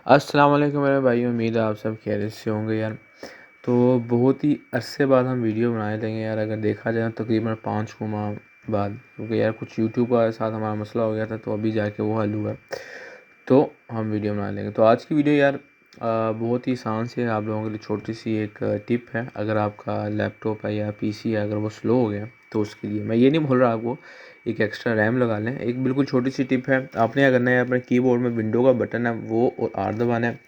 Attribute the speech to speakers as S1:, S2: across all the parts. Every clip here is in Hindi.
S1: अस्सलाम वालेकुम मेरे भाई, उम्मीद है आप सब खैरियत से होंगे यार। तो बहुत ही अरसे बाद हम वीडियो बनाए देंगे यार, अगर देखा जाए तकरीबन 5 माह बाद, क्योंकि यार कुछ यूट्यूब के साथ हमारा मसला हो गया था, तो अभी जाके वो हल हुआ। तो हम वीडियो बना लेंगे। तो आज की वीडियो यार बहुत ही आसान सी है, आप लोगों के लिए छोटी सी एक टिप है। अगर आपका लैपटॉप है या पीसी है, अगर वो स्लो हो गया तो उसके लिए मैं ये नहीं बोल रहा आपको एक एक्स्ट्रा रैम लगा लें। एक बिल्कुल छोटी सी टिप है। आपने क्या करना है, अपने कीबोर्ड में विंडो का बटन है वो और आर दबाना है।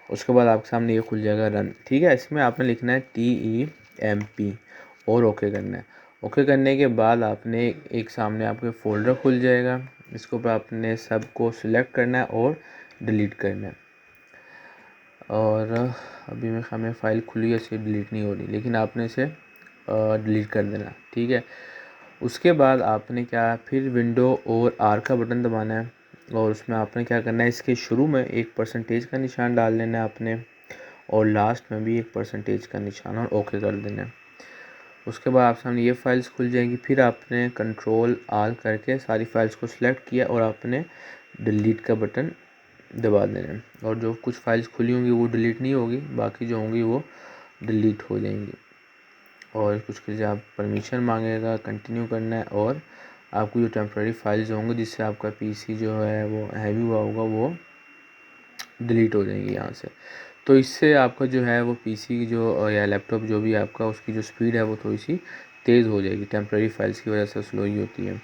S1: उसके बाद आपके सामने ये खुल जाएगा रन, ठीक है। इसमें आपने लिखना है TEMP और ओके करना है। ओके करने के बाद आपने एक सामने आपके फ़ोल्डर खुल जाएगा। इसके ऊपर आपने सब को सिलेक्ट करना है और डिलीट करना है। और अभी मेरे सामने फ़ाइल खुली है, इसे डिलीट नहीं हो रही, लेकिन आपने इसे डिलीट कर देना, ठीक है। उसके बाद आपने क्या, फिर विंडो और आर का बटन दबाना है और उसमें आपने क्या करना है, इसके शुरू में एक परसेंटेज का निशान डाल लेना है आपने, और लास्ट में भी एक परसेंटेज का निशान, और ओके कर देना है। उसके बाद आप सामने ये फाइल्स खुल जाएंगी। फिर आपने कंट्रोल आल करके सारी फाइल्स को सिलेक्ट किया और आपने डिलीट का बटन दबा देना है। और जो कुछ फाइल्स खुली होंगी वो डिलीट नहीं होगी, बाकी जो होंगी वो डिलीट हो जाएंगी। और कुछ के लिए आप परमिशन मांगेगा, कंटिन्यू करना है, और आपको जो टेम्प्रेरी फाइल्स होंगे जिससे आपका पीसी जो है वो हैवी हुआ होगा वो डिलीट हो जाएंगी यहाँ से। तो इससे आपका जो है वो पीसी जो या लैपटॉप जो भी आपका, उसकी जो स्पीड है वो थोड़ी सी तेज़ हो जाएगी। टेम्प्रेरी फाइल्स की वजह से स्लो ही होती है।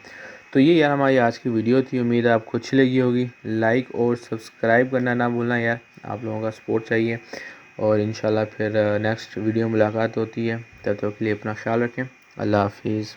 S1: तो ये यार हमारी आज की वीडियो थी, उम्मीद है आपको अच्छी लगी होगी। लाइक और सब्सक्राइब करना ना भूलना यार, आप लोगों का सपोर्ट चाहिए। और इंशाल्लाह फिर नेक्स्ट वीडियो मुलाकात होती है। तब तक के लिए अपना ख्याल रखें। अल्लाह हाफिज़।